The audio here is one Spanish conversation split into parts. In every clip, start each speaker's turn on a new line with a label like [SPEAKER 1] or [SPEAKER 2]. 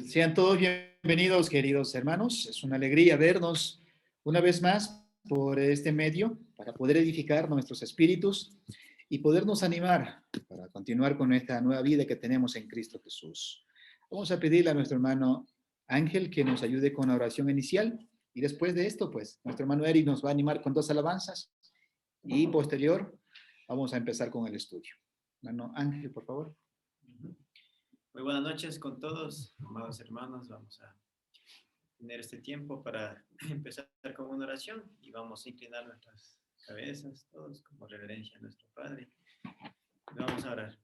[SPEAKER 1] Sean todos bienvenidos, queridos hermanos. Es una alegría vernos una vez más por este medio para poder edificar nuestros espíritus y podernos animar para continuar con esta nueva vida que tenemos en Cristo Jesús. Vamos a pedirle a nuestro hermano Ángel que nos ayude con la oración inicial y después de esto, pues, nuestro hermano Eri nos va a animar con 2 alabanzas y posterior vamos a empezar con el estudio. Hermano Ángel, por favor.
[SPEAKER 2] Muy buenas noches con todos, amados hermanos. Vamos a tener este tiempo para empezar con una oración y vamos a inclinar nuestras cabezas todos como reverencia a nuestro Padre. Y vamos a orar.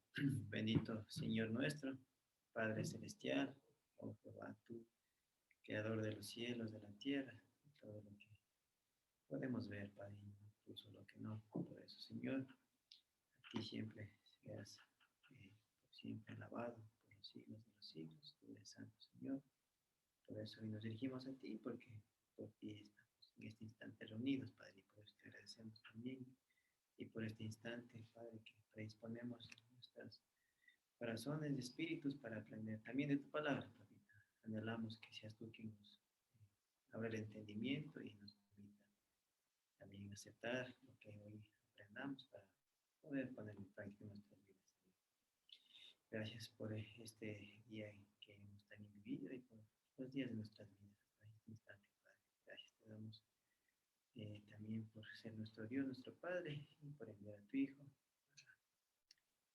[SPEAKER 2] Bendito Señor nuestro, Padre celestial, oh Jehová, tú, creador de los cielos, de la tierra, de todo lo que podemos ver, Padre, incluso lo que no. Por eso, Señor, a ti siempre seas siempre alabado por los siglos de los siglos. Tú eres santo, Señor. Por eso hoy nos dirigimos a ti, porque por ti estamos en este instante reunidos, Padre, y por eso te agradecemos también. Y por este instante, Padre, que predisponemos nuestros corazones y espíritus para aprender también de tu palabra, Papita. Anhelamos que seas tú quien nos abra el entendimiento y nos permita también aceptar lo que hoy aprendamos para poder poner en práctica nuestras vidas. Gracias por este día que hemos también vivido y por los días de nuestras vidas hasta este instante, Padre. Gracias te damos también por ser nuestro Dios, nuestro Padre, y por enviar a tu Hijo para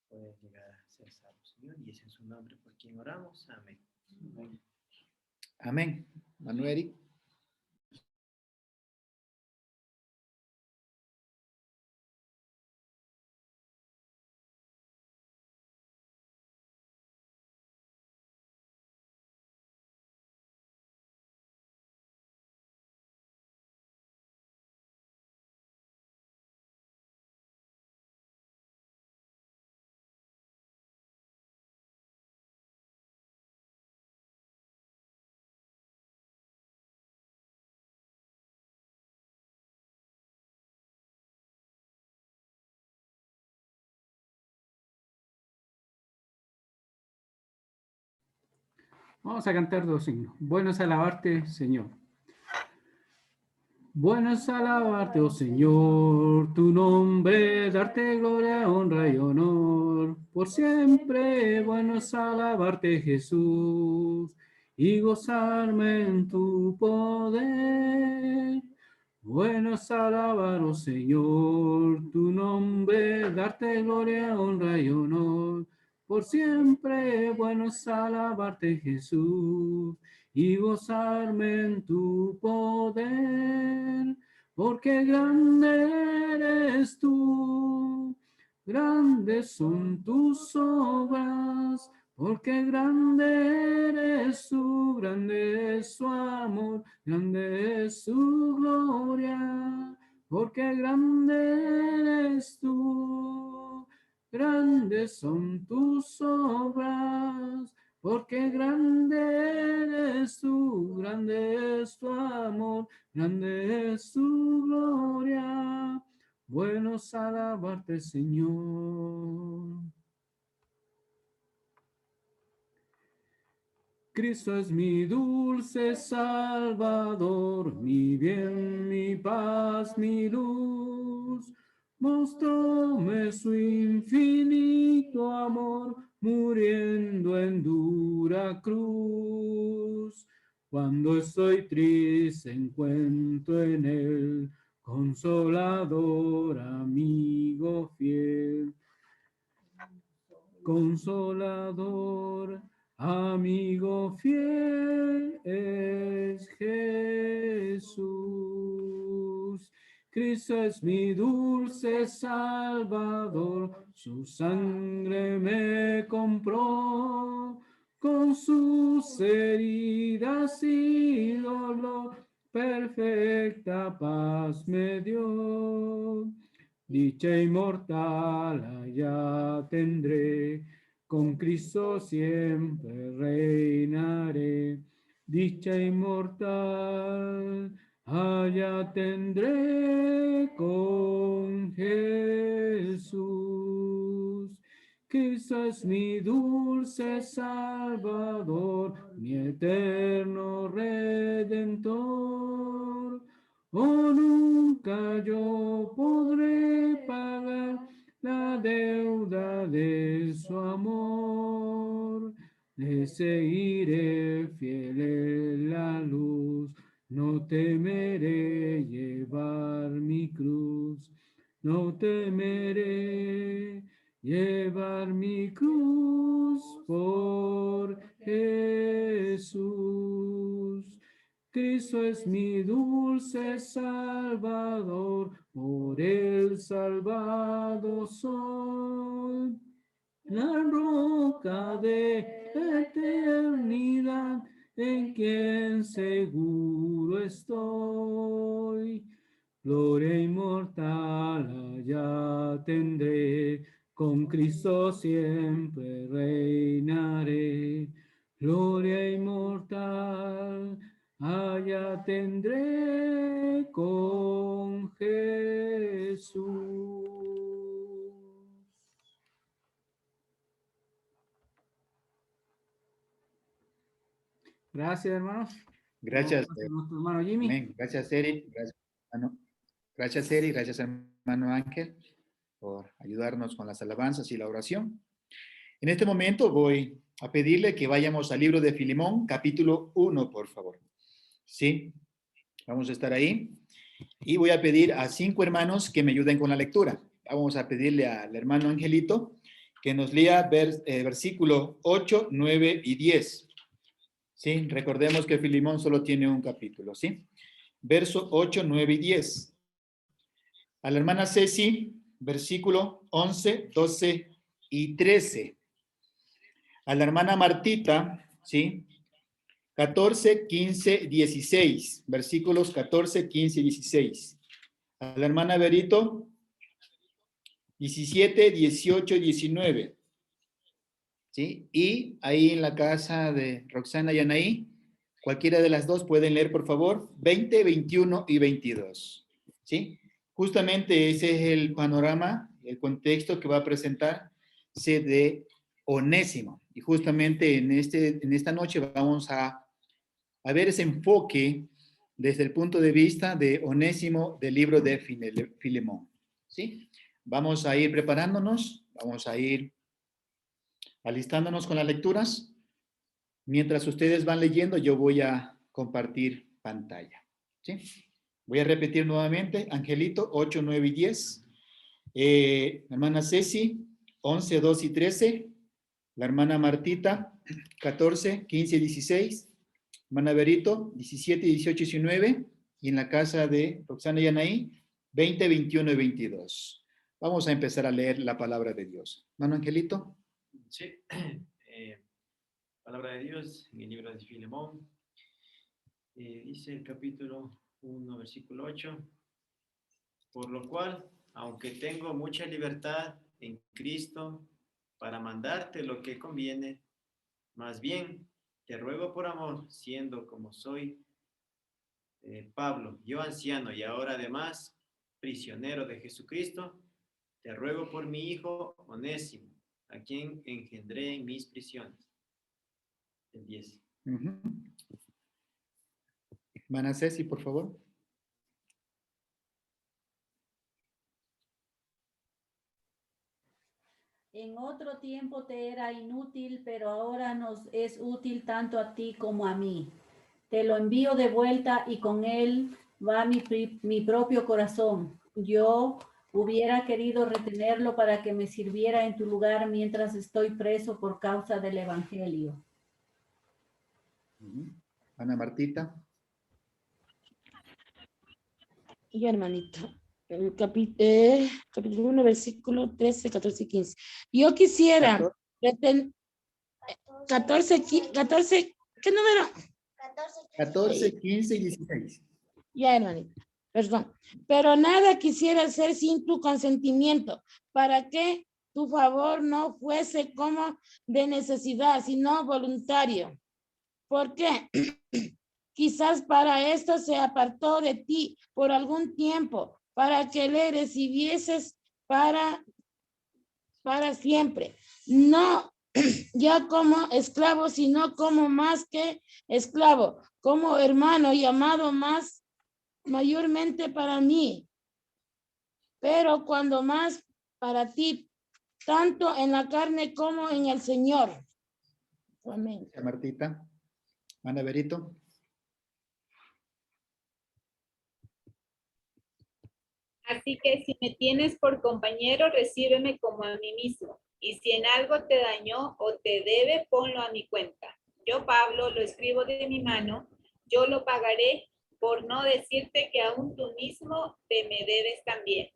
[SPEAKER 2] poder llegar a ser salvo, Señor. Y es en su nombre por quien oramos. Amén.
[SPEAKER 1] Amén. Amén. Manuel.
[SPEAKER 3] Vamos a cantar dos signos. Bueno es alabarte, Señor. Bueno es alabarte, oh Señor, tu nombre, darte gloria, honra y honor. Por siempre, bueno es alabarte, Jesús, y gozarme en tu poder. Bueno es alabar, oh Señor, tu nombre, darte gloria, honra y honor. Por siempre, bueno es alabarte, Jesús, y gozarme en tu poder, porque grande eres tú, grandes son tus obras, porque grande eres tú, grande es su amor, grande es su gloria, porque grande eres tú, grandes son tus obras, porque grande eres tú, grande es tu amor, grande es tu gloria. Bueno es alabarte, Señor. Cristo es mi dulce Salvador, mi bien, mi paz, mi luz. Mostróme su infinito amor, muriendo en dura cruz. Cuando estoy triste encuentro en él, consolador, amigo fiel. Consolador, amigo fiel es Jesús. Cristo es mi dulce Salvador, su sangre me compró, con sus heridas y dolor, perfecta paz me dio. Dicha inmortal allá tendré, con Cristo siempre reinaré. Dicha inmortal allá tendré con Jesús. Cristo es mi dulce Salvador, mi eterno Redentor. Oh, nunca yo podré pagar la deuda de su amor. Le seguiré fiel en la luz, no temeré llevar mi cruz, no temeré llevar mi cruz por Jesús. Cristo es mi dulce Salvador, por él salvado soy. La roca de eternidad en quien seguro estoy. Gloria inmortal allá tendré, con Cristo siempre reinaré. Gloria inmortal allá tendré con Jesús. Gracias, hermanos.
[SPEAKER 1] Gracias.
[SPEAKER 3] Nuestro hermano Jimmy.
[SPEAKER 1] Amén. Gracias, Eric. Gracias, Eric. Gracias, hermano Ángel, por ayudarnos con las alabanzas y la oración. En este momento voy a pedirle que vayamos al libro de Filemón, capítulo 1, por favor. Sí, vamos a estar ahí. Y voy a pedir a 5 hermanos que me ayuden con la lectura. Vamos a pedirle al hermano Angelito que nos lea versículo 8, 9 y 10. Sí, recordemos que Filemón solo tiene un capítulo, ¿sí? Verso 8, 9 y 10. A la hermana Ceci, versículo 11, 12 y 13. A la hermana Martita, ¿sí? 14, 15, 16. Versículos 14, 15 y 16. A la hermana Berito, 17, 18 y 19. ¿Sí? Y ahí en la casa de Roxana y Anaí, cualquiera de las dos pueden leer, por favor, 20, 21 y 22. ¿Sí? Justamente ese es el panorama, el contexto que va a presentarse de Onésimo. Y justamente en esta noche vamos a ver ese enfoque desde el punto de vista de Onésimo del libro de Filemón. ¿Sí? Vamos a ir preparándonos, vamos a ir alistándonos con las lecturas. Mientras ustedes van leyendo, yo voy a compartir pantalla. ¿Sí? Voy a repetir nuevamente, Angelito, 8, 9 y 10. Hermana Ceci, 11, 2 y 13. La hermana Martita, 14, 15 y 16. Hermana Berito, 17, 18 y 19. Y en la casa de Roxana y Anaí, 20, 21 y 22. Vamos a empezar a leer la palabra de Dios. Hermano Angelito.
[SPEAKER 2] Sí, palabra de Dios en el libro de Filemón. Dice el capítulo 1, versículo 8. Por lo cual, aunque tengo mucha libertad en Cristo para mandarte lo que conviene, más bien te ruego por amor, siendo como soy Pablo, yo anciano y ahora además prisionero de Jesucristo, te ruego por mi hijo Onésimo, a quien engendré en mis prisiones. El 10.
[SPEAKER 1] Hermana Ceci, por favor.
[SPEAKER 4] En otro tiempo te era inútil, pero ahora nos es útil tanto a ti como a mí. Te lo envío de vuelta y con él va mi propio corazón. Yo hubiera querido retenerlo para que me sirviera en tu lugar mientras estoy preso por causa del Evangelio.
[SPEAKER 1] Ana Martita.
[SPEAKER 5] Y hermanito, el capítulo 1, versículo 13, 14 y 15. Yo quisiera 14, ¿qué número?
[SPEAKER 1] 14, 15 y 16.
[SPEAKER 5] Ya, hermanito, perdón. Pero nada quisiera hacer sin tu consentimiento, para que tu favor no fuese como de necesidad, sino voluntario. ¿Por qué? Quizás para esto se apartó de ti por algún tiempo, para que le recibieses para para siempre. No ya como esclavo, sino como más que esclavo, como hermano y amado mayormente para mí, pero cuando más para ti, tanto en la carne como en el Señor. Amén.
[SPEAKER 1] Martita. Ana Berito.
[SPEAKER 6] Así que si me tienes por compañero, recíbeme como a mí mismo. Y si en algo te dañó o te debe, ponlo a mi cuenta. Yo, Pablo, lo escribo de mi mano, yo lo pagaré, por no decirte que aún tú mismo te me debes también.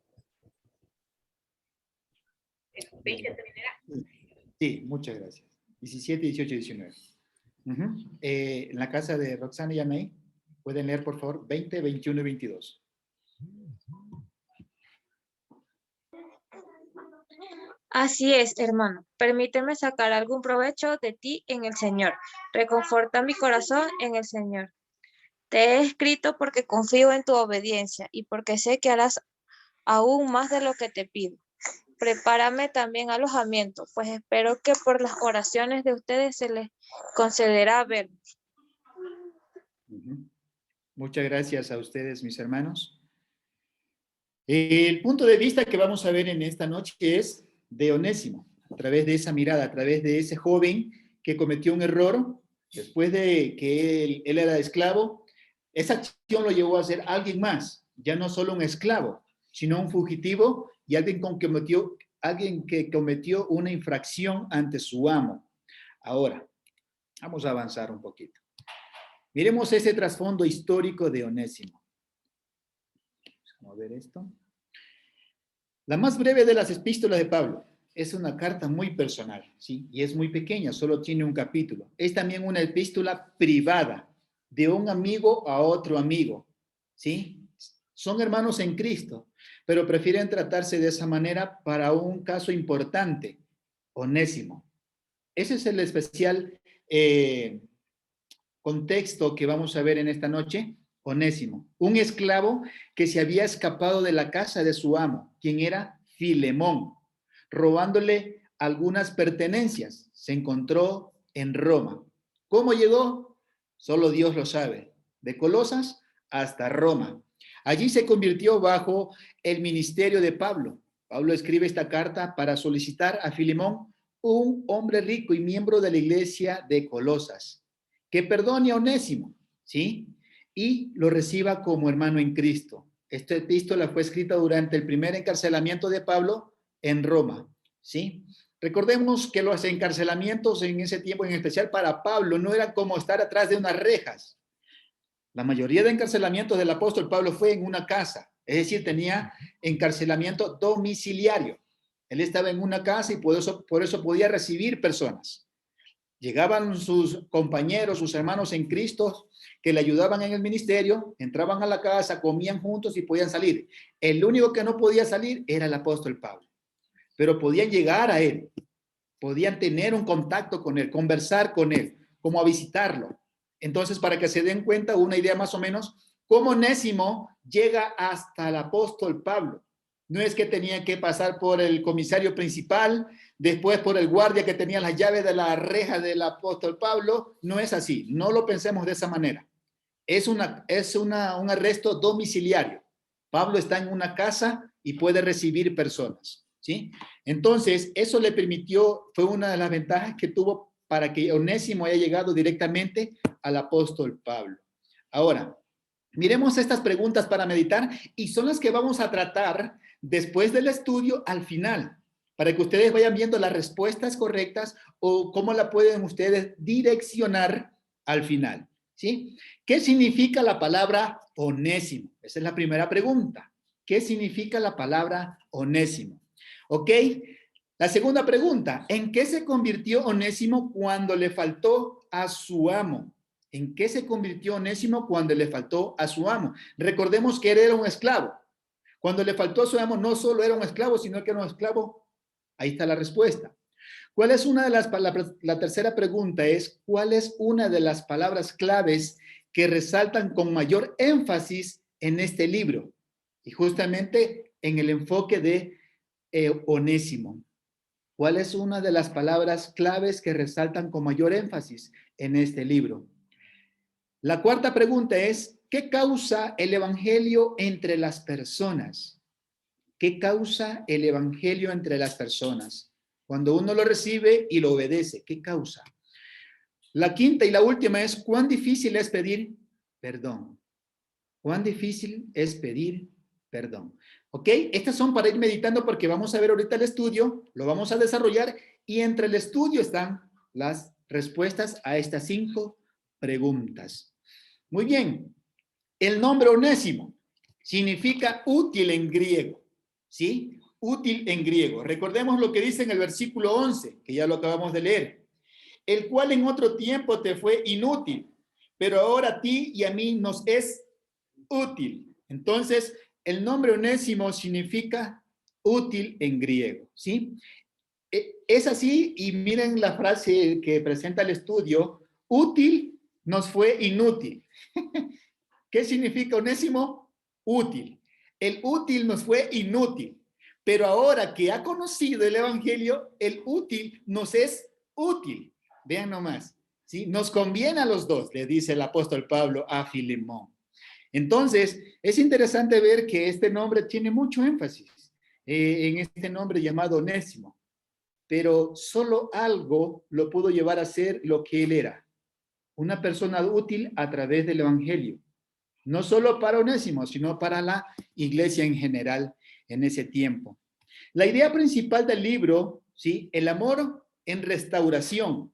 [SPEAKER 1] Sí, muchas gracias. 17, 18, 19. En la casa de Roxana y Anaí, pueden leer, por favor, 20, 21 y 22.
[SPEAKER 7] Así es, hermano. Permíteme sacar algún provecho de ti en el Señor. Reconforta mi corazón en el Señor. Te he escrito porque confío en tu obediencia y porque sé que harás aún más de lo que te pido. Prepárame también alojamiento, pues espero que por las oraciones de ustedes se les concederá vernos.
[SPEAKER 1] Muchas gracias a ustedes, mis hermanos. El punto de vista que vamos a ver en esta noche es de Onésimo, a través de esa mirada, a través de ese joven que cometió un error, después de que él era esclavo. Esa acción lo llevó a ser alguien más, ya no solo un esclavo, sino un fugitivo y alguien que cometió una infracción ante su amo. Ahora, vamos a avanzar un poquito. Miremos ese trasfondo histórico de Onésimo. Vamos a ver esto. La más breve de las epístolas de Pablo. Es una carta muy personal, ¿sí? Y es muy pequeña, solo tiene un capítulo. Es también una epístola privada, de un amigo a otro amigo, ¿sí? Son hermanos en Cristo, pero prefieren tratarse de esa manera para un caso importante, Onésimo. Ese es el especial contexto que vamos a ver en esta noche. Onésimo, un esclavo que se había escapado de la casa de su amo, quien era Filemón, robándole algunas pertenencias. Se encontró en Roma. ¿Cómo llegó? Solo Dios lo sabe. De Colosas hasta Roma. Allí se convirtió bajo el ministerio de Pablo. Pablo escribe esta carta para solicitar a Filemón, un hombre rico y miembro de la iglesia de Colosas, que perdone a Onésimo, ¿sí? Y lo reciba como hermano en Cristo. Esta epístola fue escrita durante el primer encarcelamiento de Pablo en Roma, ¿sí? Recordemos que los encarcelamientos en ese tiempo, en especial para Pablo, no eran como estar atrás de unas rejas. La mayoría de encarcelamientos del apóstol Pablo fue en una casa, es decir, tenía encarcelamiento domiciliario. Él estaba en una casa y por eso podía recibir personas. Llegaban sus compañeros, sus hermanos en Cristo, que le ayudaban en el ministerio, entraban a la casa, comían juntos y podían salir. El único que no podía salir era el apóstol Pablo, pero podían llegar a él, podían tener un contacto con él, conversar con él, como a visitarlo. Entonces, para que se den cuenta, una idea más o menos, cómo Onésimo llega hasta el apóstol Pablo. No es que tenía que pasar por el comisario principal, después por el guardia que tenía las llaves de la reja del apóstol Pablo. No es así, no lo pensemos de esa manera. Es un arresto domiciliario. Pablo está en una casa y puede recibir personas, ¿sí? Entonces, eso le permitió, fue una de las ventajas que tuvo para que Onésimo haya llegado directamente al apóstol Pablo. Ahora, miremos estas preguntas para meditar y son las que vamos a tratar después del estudio al final, para que ustedes vayan viendo las respuestas correctas o cómo la pueden ustedes direccionar al final, ¿sí? ¿Qué significa la palabra onésimo? Esa es la primera pregunta. ¿Qué significa la palabra onésimo? ¿Ok? La segunda pregunta, ¿en qué se convirtió Onésimo cuando le faltó a su amo? ¿En qué se convirtió Onésimo cuando le faltó a su amo? Recordemos que él era un esclavo. Cuando le faltó a su amo, no solo era un esclavo, sino que era un esclavo. Ahí está la respuesta. ¿Cuál es una de las palabras? La tercera pregunta es, ¿cuál es una de las palabras claves que resaltan con mayor énfasis en este libro? Y justamente en el enfoque de Onésimo. ¿Cuál es una de las palabras claves que resaltan con mayor énfasis en este libro? La cuarta pregunta es, ¿qué causa el evangelio entre las personas? ¿Qué causa el evangelio entre las personas? Cuando uno lo recibe y lo obedece, ¿qué causa? La quinta y la última es, ¿cuán difícil es pedir perdón? ¿Cuán difícil es pedir perdón? ¿Ok? Estas son para ir meditando porque vamos a ver ahorita el estudio, lo vamos a desarrollar y entre el estudio están las respuestas a estas 5 preguntas. Muy bien. El nombre Onésimo significa útil en griego, ¿sí? Útil en griego. Recordemos lo que dice en el versículo 11, que ya lo acabamos de leer. El cual en otro tiempo te fue inútil, pero ahora a ti y a mí nos es útil. Entonces, el nombre Onésimo significa útil en griego, ¿sí? Es así, y miren la frase que presenta el estudio, útil nos fue inútil. ¿Qué significa Onésimo? Útil. El útil nos fue inútil, pero ahora que ha conocido el evangelio, el útil nos es útil. Vean nomás, ¿sí? Nos conviene a los dos, le dice el apóstol Pablo a Filemón. Entonces, es interesante ver que este nombre tiene mucho énfasis en este nombre llamado Onésimo, pero solo algo lo pudo llevar a ser lo que él era, una persona útil a través del evangelio, no solo para Onésimo, sino para la iglesia en general en ese tiempo. La idea principal del libro, ¿sí? El amor en restauración.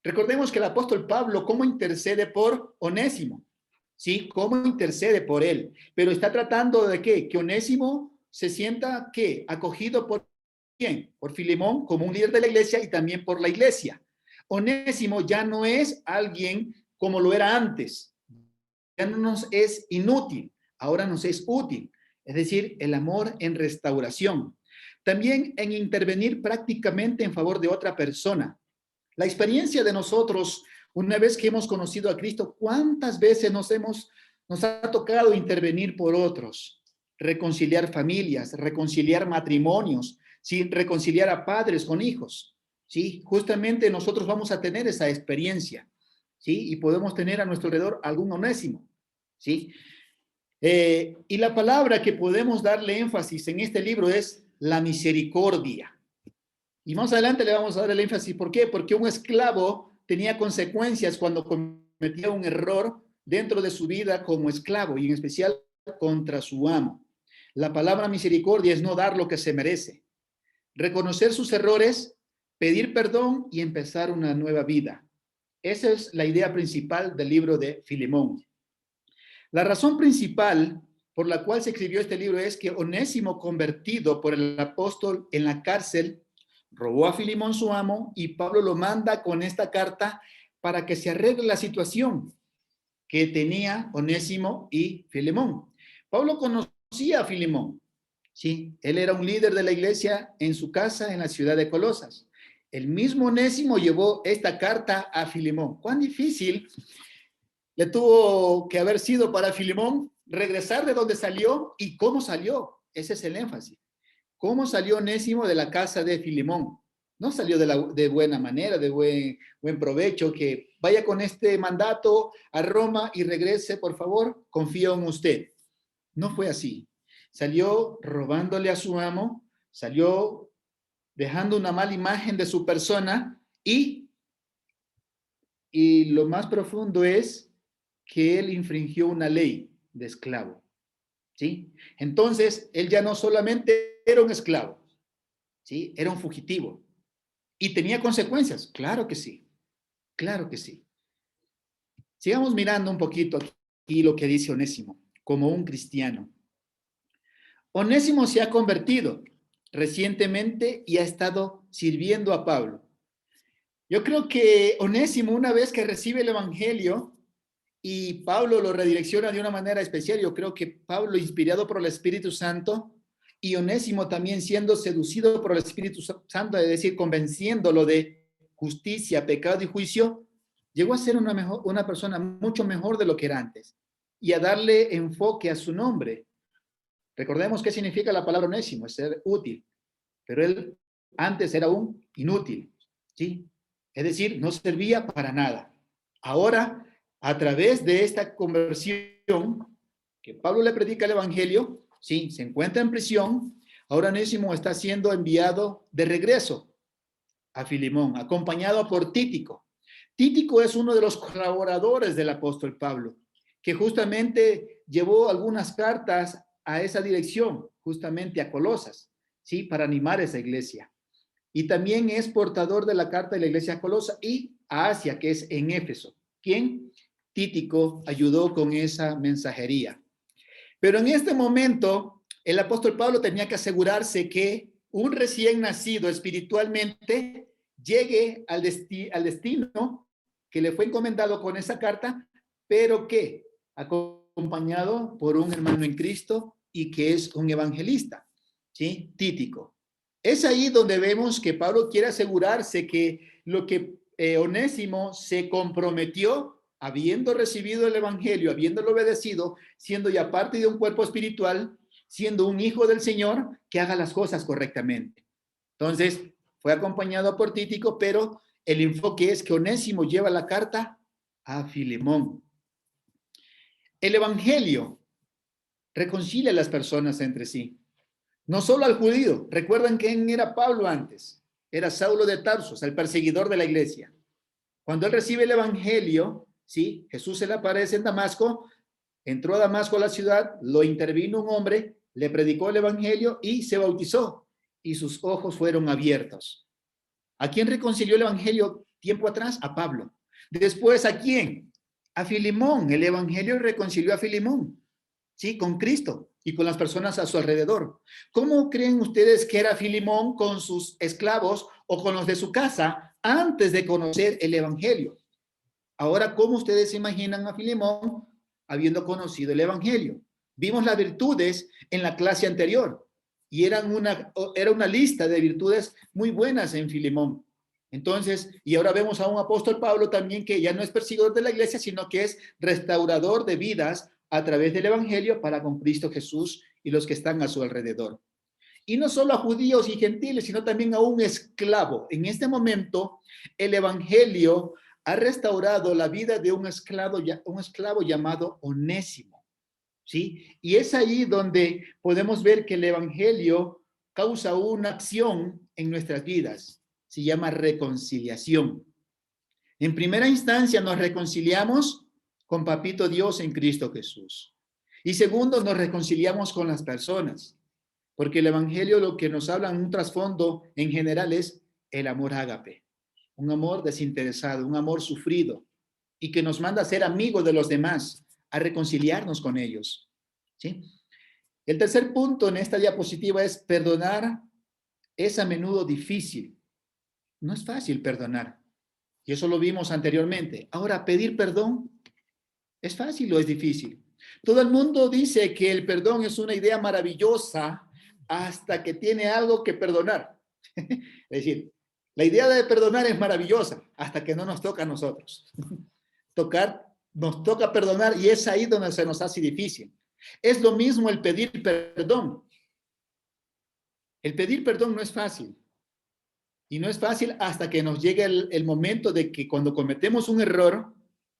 [SPEAKER 1] Recordemos que el apóstol Pablo, ¿cómo intercede por Onésimo? ¿Sí? ¿Cómo intercede por él? Pero está tratando de ¿qué? Que Onésimo se sienta, ¿qué? Acogido por ¿quién? Por Filemón como un líder de la iglesia y también por la iglesia. Onésimo ya no es alguien como lo era antes. Ya no nos es inútil, ahora nos es útil. Es decir, el amor en restauración. También en intervenir prácticamente en favor de otra persona. La experiencia de nosotros, una vez que hemos conocido a Cristo, ¿cuántas veces nos ha tocado intervenir por otros? Reconciliar familias, reconciliar matrimonios, ¿sí? Reconciliar a padres con hijos, ¿sí? Justamente nosotros vamos a tener esa experiencia, ¿sí? Y podemos tener a nuestro alrededor algún Onésimo, ¿sí? Y la palabra que podemos darle énfasis en este libro es la misericordia. Y más adelante le vamos a dar el énfasis. ¿Por qué? Porque un esclavo tenía consecuencias cuando cometía un error dentro de su vida como esclavo y en especial contra su amo. La palabra misericordia es no dar lo que se merece, reconocer sus errores, pedir perdón y empezar una nueva vida. Esa es la idea principal del libro de Filemón. La razón principal por la cual se escribió este libro es que Onésimo, convertido por el apóstol en la cárcel, robó a Filemón su amo y Pablo lo manda con esta carta para que se arregle la situación que tenía Onésimo y Filemón. Pablo conocía a Filemón, ¿sí? Él era un líder de la iglesia en su casa en la ciudad de Colosas. El mismo Onésimo llevó esta carta a Filemón. ¿Cuán difícil le tuvo que haber sido para Filemón regresar de donde salió y cómo salió? Ese es el énfasis. ¿Cómo salió Onésimo de la casa de Filemón? No salió de buena manera, de buen provecho, que vaya con este mandato a Roma y regrese, por favor, confío en usted. No fue así. Salió robándole a su amo, salió dejando una mala imagen de su persona y lo más profundo es que él infringió una ley de esclavo. ¿Sí? Entonces, él ya no solamente era un esclavo, ¿sí? Era un fugitivo. ¿Y tenía consecuencias? Claro que sí, claro que sí. Sigamos mirando un poquito aquí lo que dice Onésimo, como un cristiano. Onésimo se ha convertido recientemente y ha estado sirviendo a Pablo. Yo creo que Onésimo, una vez que recibe el evangelio, y Pablo lo redirecciona de una manera especial. Yo creo que Pablo, inspirado por el Espíritu Santo, y Onésimo también siendo seducido por el Espíritu Santo, es decir, convenciéndolo de justicia, pecado y juicio, llegó a ser una persona mucho mejor de lo que era antes y a darle enfoque a su nombre. Recordemos qué significa la palabra Onésimo, es ser útil, pero él Antes era un inútil, ¿sí? Es decir, no servía para nada. Ahora, a través de esta conversión que Pablo le predica el evangelio, sí, se encuentra en prisión. Ahora Onésimo está siendo enviado de regreso a Filemón, acompañado por Tíquico. Tíquico es uno de los colaboradores del apóstol Pablo, que justamente llevó algunas cartas a esa dirección, justamente a Colosas, ¿sí? Para animar a esa iglesia. Y también es portador de la carta de la iglesia a Colosa y a Asia, que es en Éfeso. ¿Quién? Tíquico ayudó con esa mensajería. Pero en este momento, el apóstol Pablo tenía que asegurarse que un recién nacido espiritualmente llegue al destino que le fue encomendado con esa carta, pero que acompañado por un hermano en Cristo y que es un evangelista, ¿sí? Tíquico. Es ahí donde vemos que Pablo quiere asegurarse que lo que Onésimo se comprometió, habiendo recibido el evangelio, habiéndolo obedecido, siendo ya parte de un cuerpo espiritual, siendo un hijo del Señor, que haga las cosas correctamente. Entonces, fue acompañado por Tíquico, pero el enfoque es que Onésimo lleva la carta a Filemón. El evangelio reconcilia a las personas entre sí. No solo al judío. ¿Recuerdan quién era Pablo antes? Era Saulo de Tarso, el perseguidor de la iglesia. Cuando él recibe el evangelio, ¿sí? Jesús se le aparece en Damasco, entró a Damasco, la ciudad, lo intervino un hombre, le predicó el evangelio y se bautizó. Y sus ojos fueron abiertos. ¿A quién reconcilió el evangelio tiempo atrás? A Pablo. Después, ¿a quién? A Filemón. El evangelio reconcilió a Filemón, ¿sí? Con Cristo y con las personas a su alrededor. ¿Cómo creen ustedes que era Filemón con sus esclavos o con los de su casa antes de conocer el evangelio? Ahora, ¿cómo ustedes se imaginan a Filemón habiendo conocido el evangelio? Vimos las virtudes en la clase anterior y era una lista de virtudes muy buenas en Filemón. Entonces, y ahora vemos a un apóstol Pablo también que ya no es perseguidor de la iglesia, sino que es restaurador de vidas a través del evangelio para con Cristo Jesús y los que están a su alrededor. Y no solo a judíos y gentiles, sino también a un esclavo. En este momento, el evangelio ha restaurado la vida de un esclavo llamado Onésimo, ¿sí? Y es ahí donde podemos ver que el evangelio causa una acción en nuestras vidas. Se llama reconciliación. En primera instancia nos reconciliamos con Papito Dios en Cristo Jesús. Y segundo, nos reconciliamos con las personas, porque el evangelio lo que nos habla en un trasfondo en general es el amor ágape, un amor desinteresado, un amor sufrido y que nos manda a ser amigos de los demás, a reconciliarnos con ellos, ¿sí? El tercer punto en esta diapositiva es perdonar es a menudo difícil. No es fácil perdonar. Y eso lo vimos anteriormente. Ahora, pedir perdón, ¿es fácil o es difícil? Todo el mundo dice que el perdón es una idea maravillosa hasta que tiene algo que perdonar. Es decir, la idea de perdonar es maravillosa hasta que no nos toca a nosotros. Nos toca perdonar y es ahí donde se nos hace difícil. Es lo mismo el pedir perdón. El pedir perdón no es fácil. Y no es fácil hasta que nos llegue el momento de que cuando cometemos un error,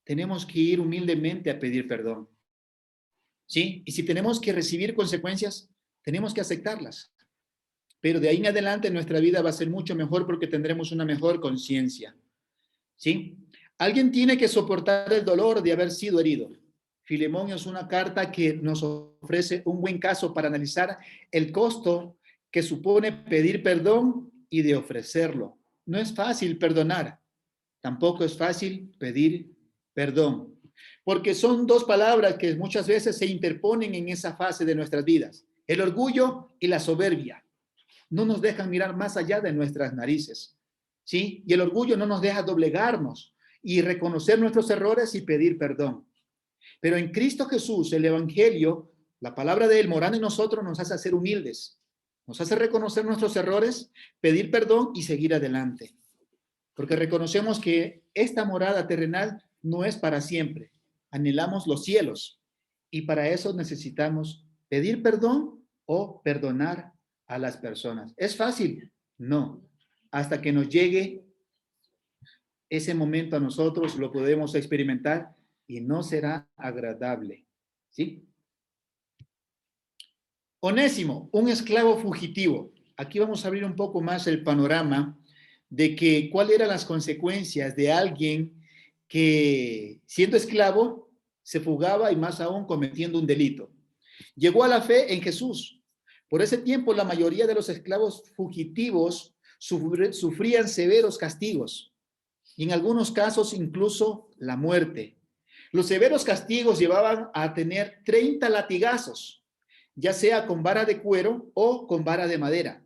[SPEAKER 1] tenemos que ir humildemente a pedir perdón. ¿Sí? Y si tenemos que recibir consecuencias, tenemos que aceptarlas. Pero de ahí en adelante nuestra vida va a ser mucho mejor porque tendremos una mejor conciencia. ¿Sí? Alguien tiene que soportar el dolor de haber sido herido. Filemón es una carta que nos ofrece un buen caso para analizar el costo que supone pedir perdón y de ofrecerlo. No es fácil perdonar. Tampoco es fácil pedir perdón. Porque son dos palabras que muchas veces se interponen en esa fase de nuestras vidas. El orgullo y la soberbia. No nos dejan mirar más allá de nuestras narices, ¿sí? Y el orgullo no nos deja doblegarnos y reconocer nuestros errores y pedir perdón. Pero en Cristo Jesús, el evangelio, la palabra de él morando en nosotros nos hace ser humildes, nos hace reconocer nuestros errores, pedir perdón y seguir adelante. Porque reconocemos que esta morada terrenal no es para siempre. Anhelamos los cielos y para eso necesitamos pedir perdón o perdonar a las personas. ¿Es fácil? No. Hasta que nos llegue ese momento a nosotros, lo podemos experimentar y no será agradable. ¿Sí? Onésimo, un esclavo fugitivo. Aquí vamos a abrir un poco más el panorama de que cuáles eran las consecuencias de alguien que, siendo esclavo, se fugaba y más aún cometiendo un delito. Llegó a la fe en Jesús. Por ese tiempo, la mayoría de los esclavos fugitivos sufrían severos castigos y en algunos casos incluso la muerte. Los severos castigos llevaban a tener 30 latigazos, ya sea con vara de cuero o con vara de madera.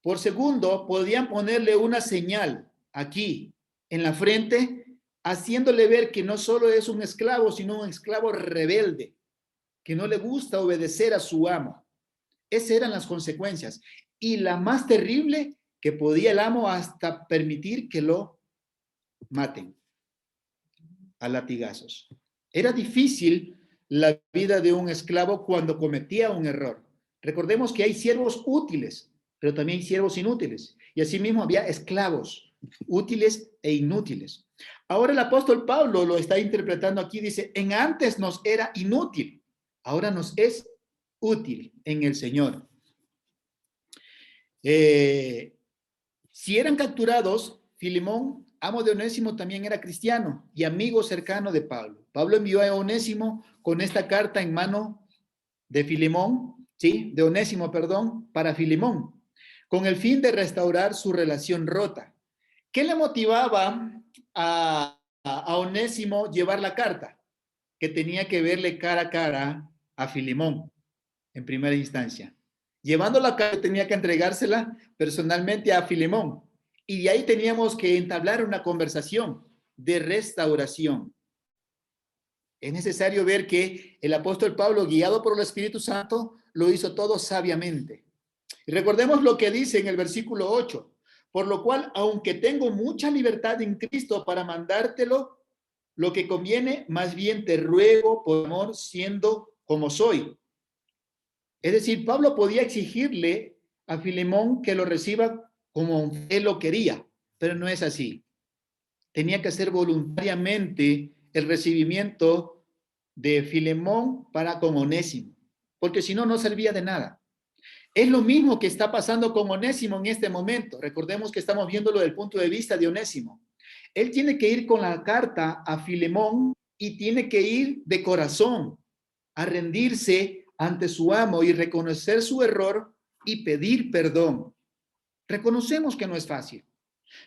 [SPEAKER 1] Por segundo, podían ponerle una señal aquí en la frente, haciéndole ver que no solo es un esclavo, sino un esclavo rebelde, que no le gusta obedecer a su amo. Esas eran las consecuencias. Y la más terrible, que podía el amo hasta permitir que lo maten a latigazos. Era difícil la vida de un esclavo cuando cometía un error. Recordemos que hay siervos útiles, pero también hay siervos inútiles. Y asimismo había esclavos útiles e inútiles. Ahora el apóstol Pablo lo está interpretando aquí, dice, en antes nos era inútil, ahora nos es útil en el Señor. Si eran capturados, Filemón, amo de Onésimo, también era cristiano y amigo cercano de Pablo. Pablo envió a Onésimo con esta carta en mano de Filemón, ¿sí? De Onésimo, perdón, para Filemón, con el fin de restaurar su relación rota. ¿Qué le motivaba a Onésimo llevar la carta? Que tenía que verle cara a cara a Filemón en primera instancia. Llevando la carta tenía que entregársela personalmente a Filemón. Y de ahí teníamos que entablar una conversación de restauración. Es necesario ver que el apóstol Pablo, guiado por el Espíritu Santo, lo hizo todo sabiamente. Y recordemos lo que dice en el versículo 8. Por lo cual, aunque tengo mucha libertad en Cristo para mandártelo, lo que conviene, más bien te ruego por amor, siendo como soy. Es decir, Pablo podía exigirle a Filemón que lo reciba como él lo quería, pero no es así. Tenía que hacer voluntariamente el recibimiento de Filemón para con Onésimo, porque si no, no servía de nada. Es lo mismo que está pasando con Onésimo en este momento. Recordemos que estamos viéndolo desde el punto de vista de Onésimo. Él tiene que ir con la carta a Filemón y tiene que ir de corazón a rendirse ante su amo y reconocer su error y pedir perdón. Reconocemos que no es fácil,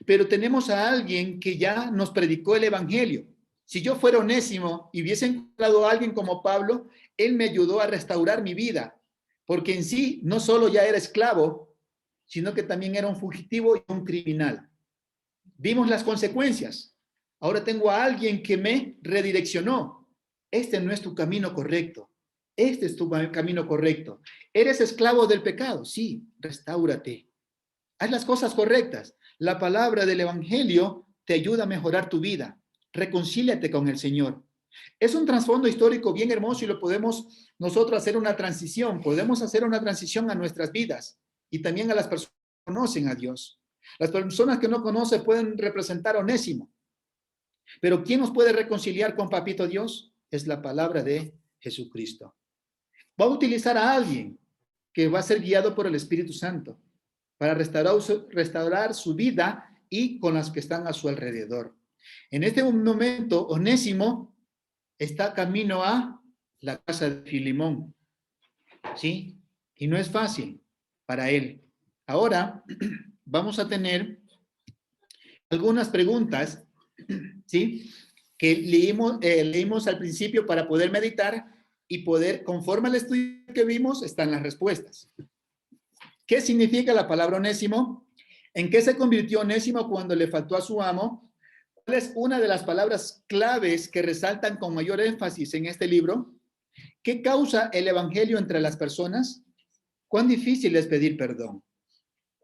[SPEAKER 1] pero tenemos a alguien que ya nos predicó el evangelio. Si yo fuera Onésimo y hubiese encontrado a alguien como Pablo, él me ayudó a restaurar mi vida, porque en sí no solo ya era esclavo, sino que también era un fugitivo y un criminal. Vimos las consecuencias. Ahora tengo a alguien que me redireccionó. Este no es tu camino correcto. Este es tu camino correcto. ¿Eres esclavo del pecado? Sí, restáurate. Haz las cosas correctas. La palabra del evangelio te ayuda a mejorar tu vida. Reconcíliate con el Señor. Es un trasfondo histórico bien hermoso y lo podemos nosotros hacer una transición. Podemos hacer una transición a nuestras vidas y también a las personas que conocen a Dios. Las personas que no conocen pueden representar a Onésimo. Pero ¿quién nos puede reconciliar con Papito Dios? Es la palabra de Jesucristo. Va a utilizar a alguien que va a ser guiado por el Espíritu Santo para restaurar su vida y con las que están a su alrededor. En este momento, Onésimo está camino a la casa de Filemón, ¿sí? Y no es fácil para él. Ahora vamos a tener algunas preguntas, ¿sí? Que leímos al principio para poder meditar y poder, conforme al estudio que vimos, están las respuestas. ¿Qué significa la palabra Onésimo? ¿En qué se convirtió Onésimo cuando le faltó a su amo? ¿Cuál es una de las palabras claves que resaltan con mayor énfasis en este libro? ¿Qué causa el evangelio entre las personas? ¿Cuán difícil es pedir perdón?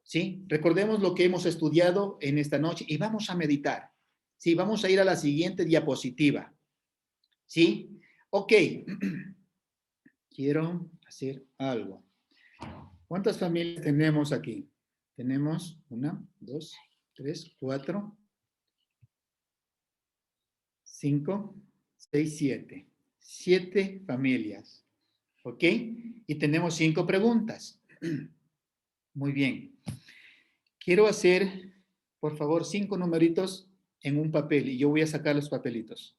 [SPEAKER 1] ¿Sí? Recordemos lo que hemos estudiado en esta noche y vamos a meditar. Sí, vamos a ir a la siguiente diapositiva. ¿Sí? Ok. Quiero hacer algo. ¿Cuántas familias tenemos aquí? Tenemos 1, 2, 3, 4, 5, 6, 7. 7 familias. ¿Ok? Y tenemos 5 preguntas. Muy bien. Quiero hacer, por favor, 5 numeritos en un papel y yo voy a sacar los papelitos.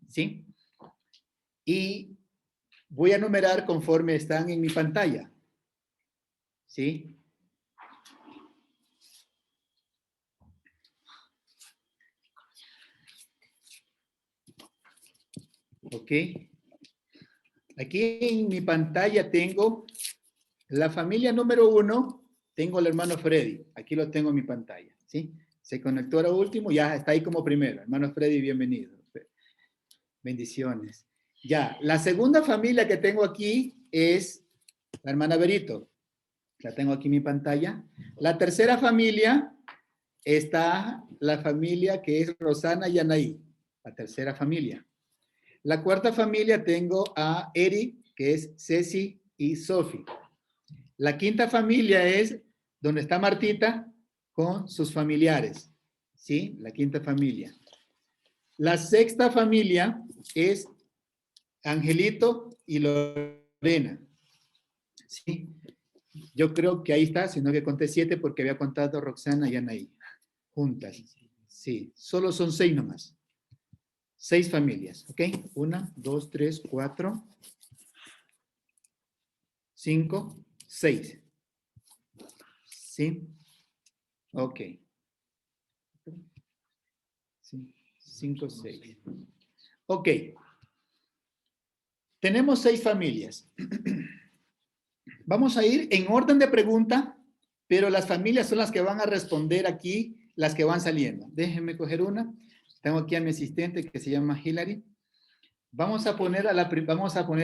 [SPEAKER 1] ¿Sí? Y voy a numerar conforme están en mi pantalla. ¿Sí? Ok. Aquí en mi pantalla tengo la familia número 1. Tengo al hermano Freddy. Aquí lo tengo en mi pantalla. ¿Sí? Se conectó ahora último. Ya está ahí como primero. Hermano Freddy, bienvenido. Bendiciones. Ya. La segunda familia que tengo aquí es la hermana Berito. La tengo aquí en mi pantalla. La tercera familia está la familia que es Rosana y Anaí. La tercera familia. La cuarta familia tengo a Eric, que es Ceci y Sophie. La quinta familia es donde está Martita con sus familiares. ¿Sí? La quinta familia. La sexta familia es Angelito y Lorena. ¿Sí? Yo creo que ahí está, sino que conté 7 porque había contado Roxana y Anaí. Juntas. Sí, solo son 6 nomás. 6 familias, ¿ok? 1, 2, 3, 4, 5, 6. ¿Sí? Ok. 5, 6. Ok. Tenemos 6 familias. Vamos a ir en orden de pregunta, pero las familias son las que van a responder aquí, las que van saliendo. Déjenme coger una. Tengo aquí a mi asistente que se llama Hillary. Vamos a poner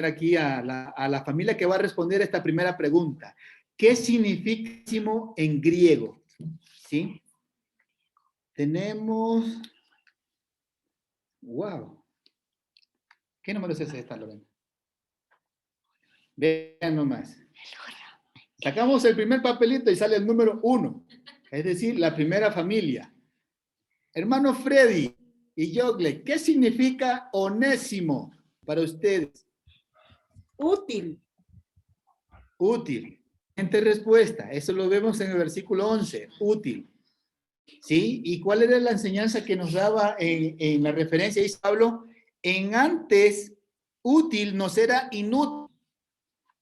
[SPEAKER 1] aquí a la familia que va a responder esta primera pregunta. ¿Qué significa en griego? ¿Sí? Tenemos... ¡Wow! ¿Qué número es esta, Lorena? Vean nomás. Sacamos el primer papelito y sale el número 1. Es decir, la primera familia. Hermano Freddy y Yogle, ¿qué significa onésimo para ustedes?
[SPEAKER 5] Útil.
[SPEAKER 1] Útil. Siguiente respuesta. Eso lo vemos en el versículo 11. Útil. ¿Sí? ¿Y cuál era la enseñanza que nos daba en la referencia? Dice Pablo, en antes útil nos era inútil.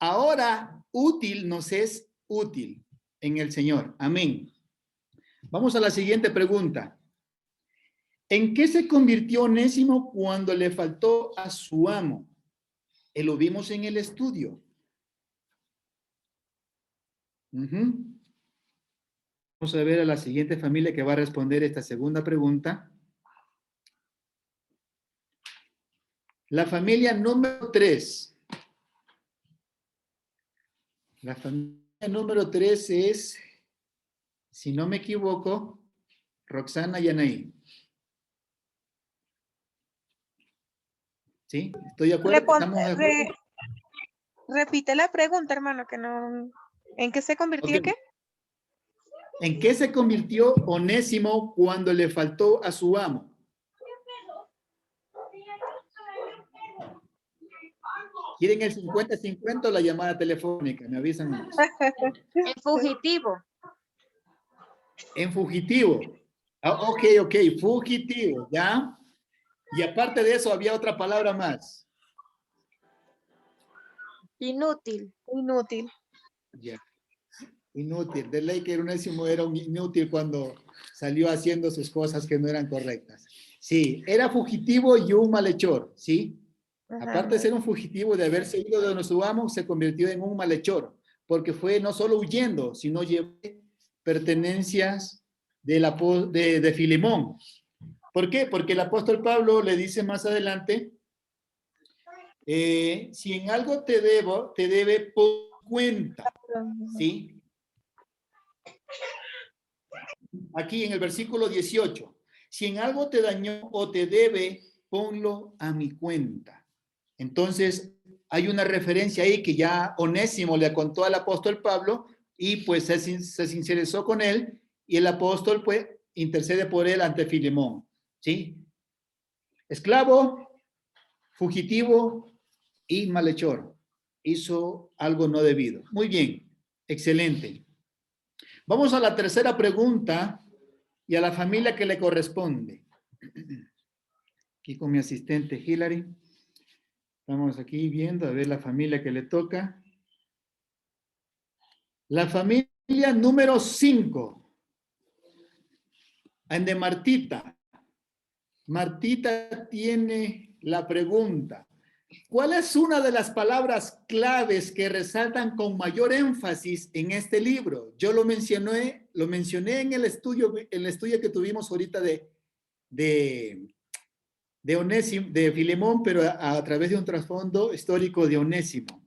[SPEAKER 1] Ahora útil nos es útil en el Señor. Amén. Vamos a la siguiente pregunta. ¿En qué se convirtió Onésimo cuando le faltó a su amo? Lo vimos en el estudio. Vamos a ver a la siguiente familia que va a responder esta segunda pregunta. La familia número 3. La familia número 3 es, si no me equivoco, Roxana y Anaí. ¿Sí? ¿Estoy de acuerdo? ¿Estamos de acuerdo?
[SPEAKER 8] Repite la pregunta, hermano, que no... ¿En qué se convirtió
[SPEAKER 1] Okay. ¿En qué se convirtió Onésimo cuando le faltó a su amo? ¿Quieren el 50-50 o la llamada telefónica? Me avisan más.
[SPEAKER 7] El fugitivo.
[SPEAKER 1] En fugitivo. Ok, fugitivo, ¿ya? Y aparte de eso, había otra palabra más.
[SPEAKER 7] Inútil.
[SPEAKER 8] Inútil.
[SPEAKER 1] Ya. Inútil. De ley que Onésimo era un inútil cuando salió haciendo sus cosas que no eran correctas. Sí, era fugitivo y un malhechor, ¿sí?
[SPEAKER 8] Ajá.
[SPEAKER 1] Aparte de ser un fugitivo, de haberse ido de nuestro amo, se convirtió en un malhechor, porque fue no solo huyendo, sino llevó pertenencias de Filemón. ¿Por qué? Porque el apóstol Pablo le dice más adelante, si en algo te debe por cuenta, ¿sí? Aquí en el versículo 18, si en algo te dañó o te debe, ponlo a mi cuenta. Entonces, hay una referencia ahí que ya Onésimo le contó al apóstol Pablo y pues se sincerizó con él y el apóstol pues intercede por él ante Filemón, ¿sí? Esclavo, fugitivo y malhechor. Hizo algo no debido. Muy bien, excelente. Vamos a la tercera pregunta y a la familia que le corresponde. Aquí con mi asistente Hilary. Estamos aquí viendo a ver la familia que le toca. La familia número 5. De Martita. Martita tiene la pregunta. ¿Cuál es una de las palabras claves que resaltan con mayor énfasis en este libro? Yo lo mencioné en el estudio que tuvimos ahorita de Onésimo, de Filemón, pero a través de un trasfondo histórico de Onésimo.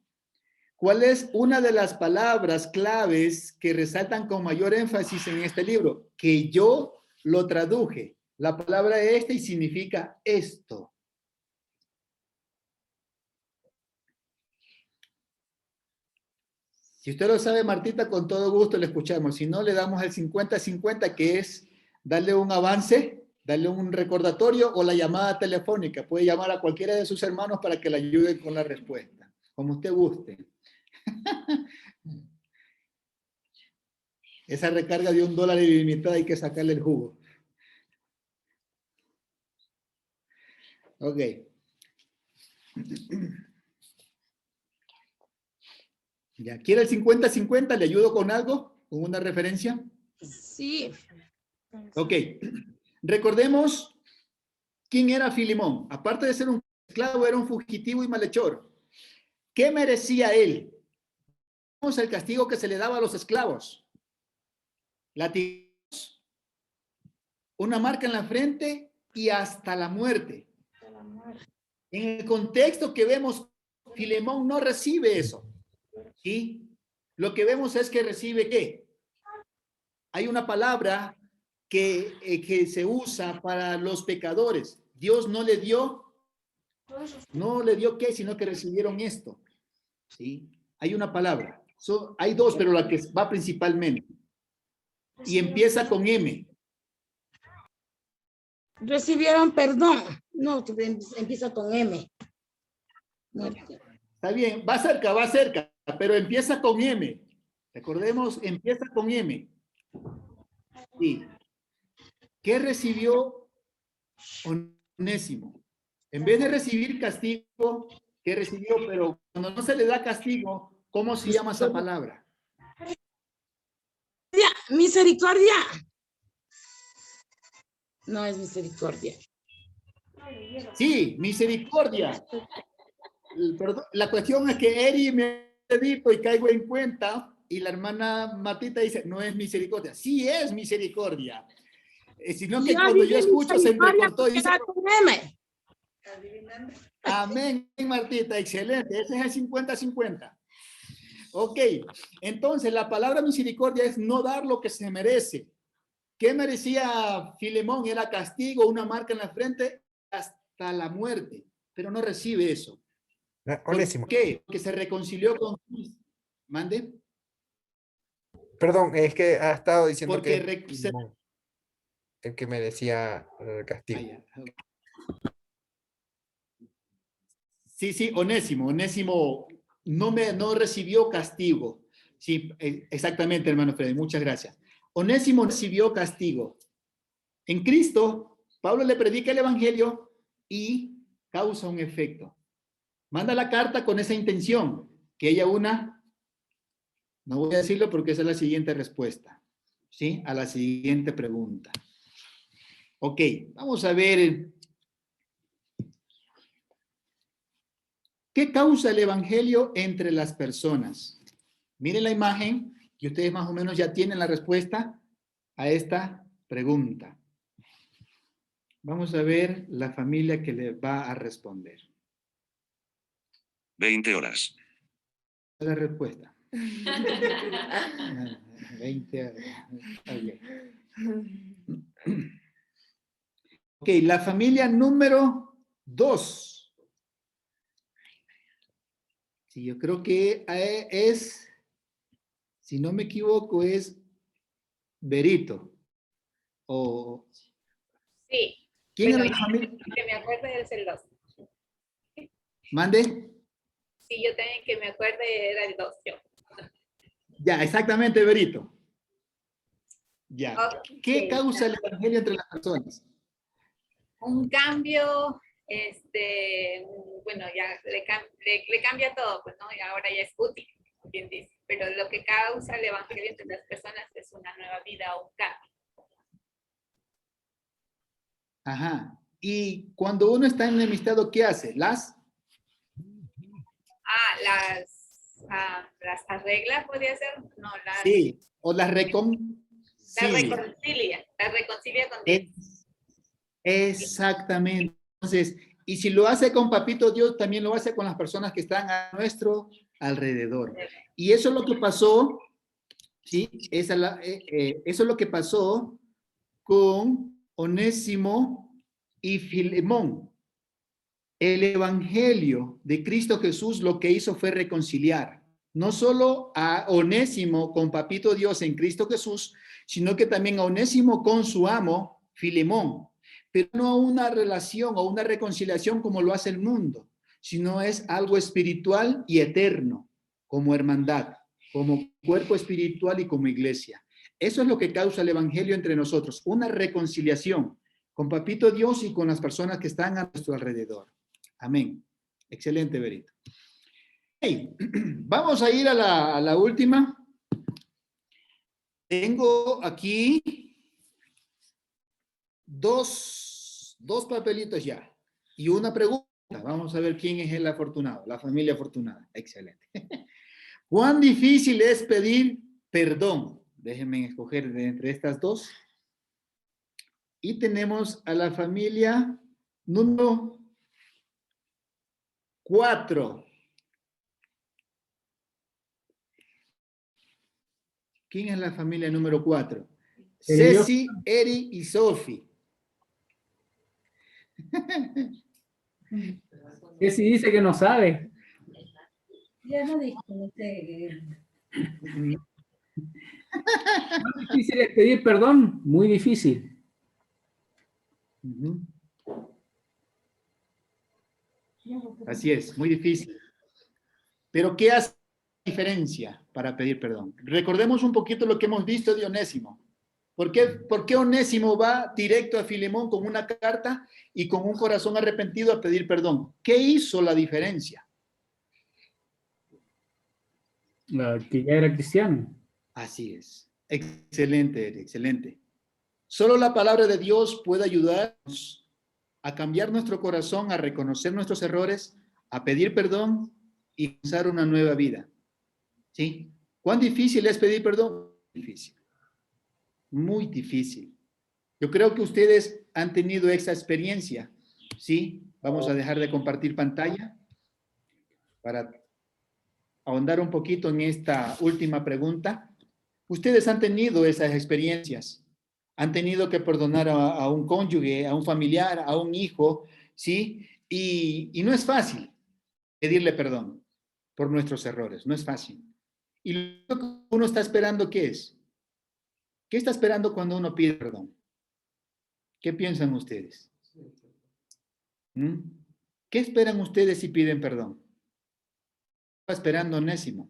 [SPEAKER 1] ¿Cuál es una de las palabras claves que resaltan con mayor énfasis en este libro? Que yo lo traduje. La palabra y significa esto. Si usted lo sabe, Martita, con todo gusto le escuchamos. Si no, le damos el 50-50, que es darle un avance, darle un recordatorio o la llamada telefónica. Puede llamar a cualquiera de sus hermanos para que le ayuden con la respuesta, como usted guste. Esa recarga de $1 ilimitada hay que sacarle el jugo. Ok. Ya, ¿quiere el 50-50? ¿Le ayudo con algo? ¿Con una referencia?
[SPEAKER 5] Sí.
[SPEAKER 1] Ok. Recordemos quién era Filemón. Aparte de ser un esclavo, era un fugitivo y malhechor. ¿Qué merecía él? Vemos el castigo que se le daba a los esclavos. Latigos, una marca en la frente y hasta la muerte. En el contexto que vemos, Filemón no recibe eso. ¿Sí? Lo que vemos es que recibe ¿qué? Hay una palabra que se usa para los pecadores. Dios no le dio qué, sino que recibieron esto. ¿Sí? Hay una palabra. Hay dos, pero la que va principalmente. Y empieza con M.
[SPEAKER 5] Recibieron perdón. No, empieza con M.
[SPEAKER 1] Está bien, va cerca, pero empieza con M. Recordemos, empieza con M. Sí. ¿Qué recibió Onésimo? En vez de recibir castigo, ¿qué recibió? Pero cuando no se le da castigo, ¿cómo se llama esa palabra?
[SPEAKER 5] Misericordia. No es misericordia.
[SPEAKER 1] Sí, misericordia. Perdón, la cuestión es que Eri me ha dicho y caigo en cuenta y la hermana Matita dice, no es misericordia. Sí es misericordia. Sino que cuando yo escucho se entrecortó y dice, amén, Martita, excelente. Ese es el 50-50. Ok, entonces la palabra misericordia es no dar lo que se merece. ¿Qué merecía Filemón? Era castigo, una marca en la frente hasta la muerte, pero no recibe eso.
[SPEAKER 9] Onésimo.
[SPEAKER 1] ¿Por qué? Porque se reconcilió con Cristo. ¿Mande?
[SPEAKER 9] Perdón, es que ha estado diciendo
[SPEAKER 1] Porque
[SPEAKER 9] que Filemón, el que merecía el castigo.
[SPEAKER 1] Sí, Onésimo no recibió castigo. Sí, exactamente, hermano Freddy, muchas gracias. Onésimo recibió castigo. En Cristo, Pablo le predica el evangelio y causa un efecto. Manda la carta con esa intención, que haya no voy a decirlo porque esa es la siguiente respuesta, ¿sí? A la siguiente pregunta. Ok, vamos a ver. ¿Qué causa el evangelio entre las personas? Miren la imagen y ustedes más o menos ya tienen la respuesta a esta pregunta. Vamos a ver la familia que le va a responder.
[SPEAKER 10] 20 horas.
[SPEAKER 1] La respuesta. 20 horas. Ok, la familia número 2. Sí, yo creo que Si no me equivoco, es Berito. O,
[SPEAKER 6] Sí.
[SPEAKER 1] ¿quién
[SPEAKER 6] Bueno,
[SPEAKER 1] es la familia?
[SPEAKER 6] que me acuerde es el 2.
[SPEAKER 1] Mande.
[SPEAKER 6] Sí, yo también que me acuerde era el 2. Yo.
[SPEAKER 1] Ya, exactamente, Berito. Ya. ¿Qué
[SPEAKER 6] Ok.
[SPEAKER 1] causa el evangelio entre las personas?
[SPEAKER 6] Un cambio, bueno, ya le cambia todo, pues, ¿no? Y ahora ya es útil, bien dice. Pero lo que causa el evangelio entre las personas es una nueva vida o un cambio.
[SPEAKER 1] Ajá. Y cuando uno está enemistado, ¿qué hace? Las
[SPEAKER 6] Las arregla, podría ser, no,
[SPEAKER 1] sí, o las
[SPEAKER 6] las
[SPEAKER 1] reconcilia.
[SPEAKER 6] reconcilia con Dios.
[SPEAKER 1] Exactamente. Entonces, y si lo hace con Papito Dios, también lo hace con las personas que están a nuestro alrededor. Y eso es lo que pasó, ¿sí? Eso es lo que pasó con Onésimo y Filemón. El evangelio de Cristo Jesús lo que hizo fue reconciliar, no solo a Onésimo con Papito Dios en Cristo Jesús, sino que también a Onésimo con su amo, Filemón. Pero no una relación o una reconciliación como lo hace el mundo, sino es algo espiritual y eterno, como hermandad, como cuerpo espiritual y como iglesia. Eso es lo que causa el evangelio entre nosotros, una reconciliación con Papito Dios y con las personas que están a nuestro alrededor. Amén. Excelente, Berito. Hey, vamos a ir a la última. Tengo aquí dos papelitos ya y una pregunta. Vamos a ver quién es el afortunado, la familia afortunada. Excelente. ¿Cuán difícil es pedir perdón? Déjenme escoger de entre estas dos. Y tenemos a la familia número 4. ¿Quién es la familia número 4? Ceci, Eri y Sophie.
[SPEAKER 3] Ceci dice que no sabe.
[SPEAKER 4] Ya no dijo, no sé.
[SPEAKER 3] Muy difícil es pedir perdón, muy difícil.
[SPEAKER 1] Así es, muy difícil. Pero ¿qué hace la diferencia para pedir perdón? Recordemos un poquito lo que hemos visto de Onésimo. ¿Por qué Onésimo va directo a Filemón con una carta y con un corazón arrepentido a pedir perdón? ¿Qué hizo la diferencia?
[SPEAKER 3] Que ya era cristiano.
[SPEAKER 1] Así es. Excelente, excelente. Solo la palabra de Dios puede ayudarnos a cambiar nuestro corazón, a reconocer nuestros errores, a pedir perdón y comenzar una nueva vida. ¿Sí? ¿Cuán difícil es pedir perdón? Difícil. Muy difícil. Yo creo que ustedes han tenido esa experiencia. ¿Sí? Vamos a dejar de compartir pantalla para ahondar un poquito en esta última pregunta. Ustedes han tenido esas experiencias. Han tenido que perdonar a un cónyuge, a un familiar, a un hijo, ¿sí? Y no es fácil pedirle perdón por nuestros errores, no es fácil. Y lo que uno está esperando, ¿qué es? ¿Qué está esperando cuando uno pide perdón? ¿Qué piensan ustedes? ¿Qué esperan ustedes si piden perdón? ¿Qué está esperando Onésimo?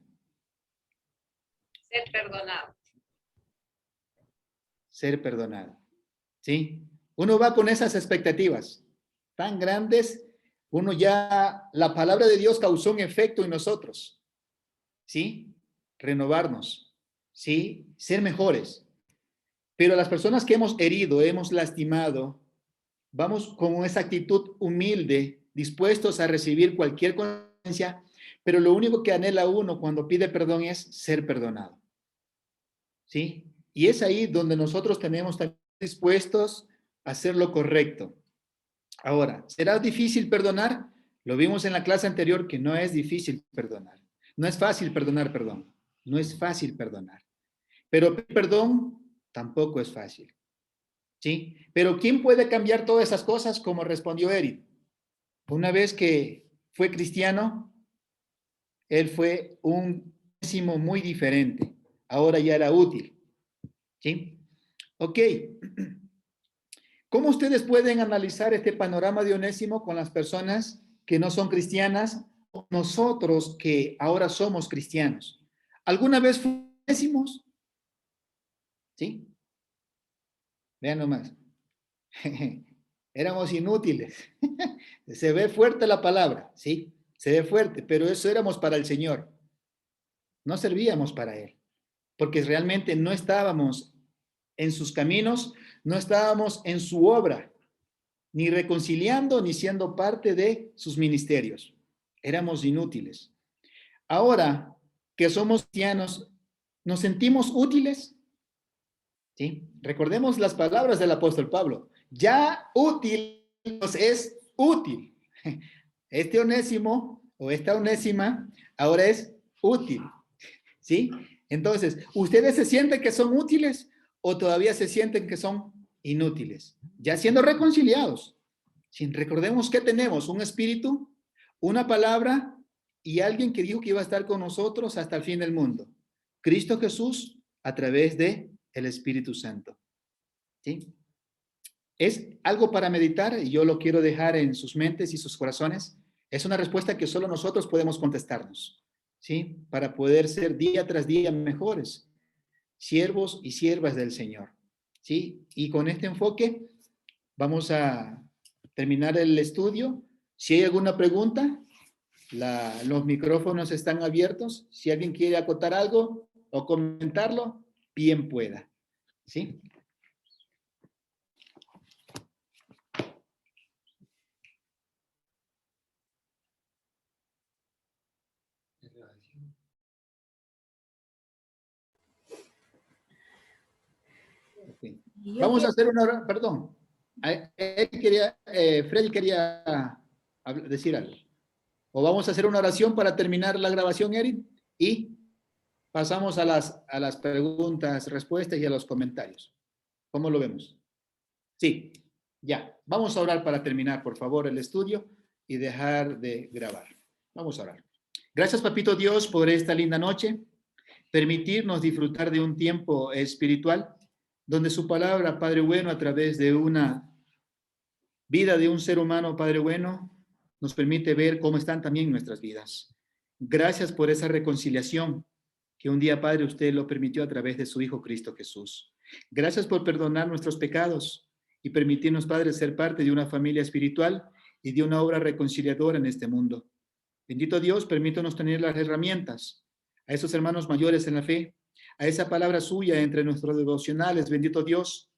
[SPEAKER 6] Ser perdonado.
[SPEAKER 1] Ser perdonado. ¿Sí? Uno va con esas expectativas tan grandes, uno ya, la palabra de Dios causó un efecto en nosotros. ¿Sí? Renovarnos. ¿Sí? Ser mejores. Pero las personas que hemos herido, hemos lastimado, vamos con esa actitud humilde, dispuestos a recibir cualquier consecuencia, pero lo único que anhela uno cuando pide perdón es ser perdonado. ¿Sí? Y es ahí donde nosotros tenemos que estar dispuestos a hacer lo correcto. Ahora, ¿será difícil perdonar? Lo vimos en la clase anterior que no es difícil perdonar. No es fácil perdonar, perdón. No es fácil perdonar. Pero perdón tampoco es fácil. ¿Sí? Pero ¿quién puede cambiar todas esas cosas? Como respondió Eric. Una vez que fue cristiano, él fue un Onésimo muy diferente ahora ya era útil. ¿Sí? Ok. ¿Cómo ustedes pueden analizar este panorama de Onésimo con las personas que no son cristianas, o nosotros que ahora somos cristianos? ¿Alguna vez fuimos Onésimos? ¿Sí? Vean nomás. Éramos inútiles. Se ve fuerte la palabra, ¿sí? Se ve fuerte, pero eso éramos para el Señor. No servíamos para Él, porque realmente no estábamos en sus caminos, no estábamos en su obra, ni reconciliando, ni siendo parte de sus ministerios. Éramos inútiles. Ahora que somos cristianos, ¿nos sentimos útiles? ¿Sí? Recordemos las palabras del apóstol Pablo. Ya útil nos es útil. Este Onésimo o esta Onésima ahora es útil. ¿Sí? Entonces, ¿ustedes se sienten que son útiles o todavía se sienten que son inútiles? Ya siendo reconciliados. ¿Sí? Recordemos que tenemos un espíritu, una palabra y alguien que dijo que iba a estar con nosotros hasta el fin del mundo. Cristo Jesús a través de el Espíritu Santo. ¿Sí? Es algo para meditar y yo lo quiero dejar en sus mentes y sus corazones. Es una respuesta que solo nosotros podemos contestarnos, ¿sí? Para poder ser día tras día mejores, siervos y siervas del Señor, ¿sí? Y con este enfoque vamos a terminar el estudio. Si hay alguna pregunta, los micrófonos están abiertos. Si alguien quiere acotar algo o comentarlo, bien pueda, ¿sí? Vamos a hacer una hora, perdón. Freddy quería decir algo. O vamos a hacer una oración para terminar la grabación, Eric, y pasamos a las preguntas, respuestas y a los comentarios. ¿Cómo lo vemos? Sí, ya. Vamos a orar para terminar, por favor, el estudio y dejar de grabar. Vamos a orar. Gracias, Papito Dios, por esta linda noche. Permitirnos disfrutar de un tiempo espiritual donde su palabra, Padre bueno, a través de una vida de un ser humano, Padre bueno, nos permite ver cómo están también nuestras vidas. Gracias por esa reconciliación que un día, Padre, usted lo permitió a través de su Hijo Cristo Jesús. Gracias por perdonar nuestros pecados y permitirnos, Padre, ser parte de una familia espiritual y de una obra reconciliadora en este mundo. Bendito Dios, permítanos tener las herramientas a esos hermanos mayores en la fe, a esa palabra suya entre nuestros devocionales, bendito Dios,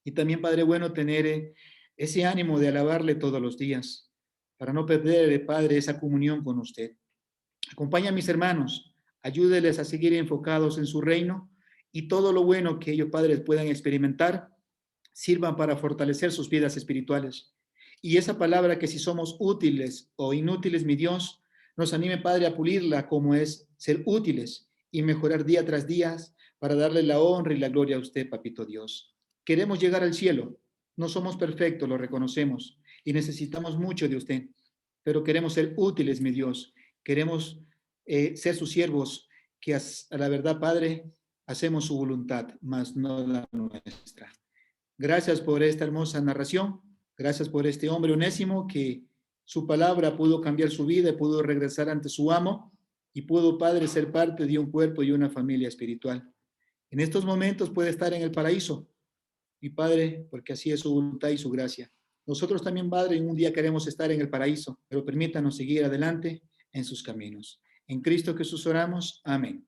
[SPEAKER 1] y también, Padre bueno, tener ese ánimo de alabarle todos los días, para no perder, Padre, esa comunión con usted. Acompaña a mis hermanos, ayúdeles a seguir enfocados en su reino, y todo lo bueno que ellos, Padres, puedan experimentar, sirvan para fortalecer sus vidas espirituales. Y esa palabra que si somos útiles o inútiles, mi Dios, nos anime, Padre, a pulirla como es ser útiles y mejorar día tras día para darle la honra y la gloria a usted, Papito Dios. Queremos llegar al cielo. No somos perfectos, lo reconocemos y necesitamos mucho de usted, pero queremos ser útiles, mi Dios. Queremos ser sus siervos, que a la verdad, Padre, hacemos su voluntad, mas no la nuestra. Gracias por esta hermosa narración. Gracias por este hombre Onésimo que su palabra pudo cambiar su vida, pudo regresar ante su amo y pudo, Padre, ser parte de un cuerpo y una familia espiritual. En estos momentos puede estar en el paraíso, mi Padre, porque así es su voluntad y su gracia. Nosotros también, Padre, en un día queremos estar en el paraíso, pero permítanos seguir adelante en sus caminos. En Cristo Jesús oramos. Amén.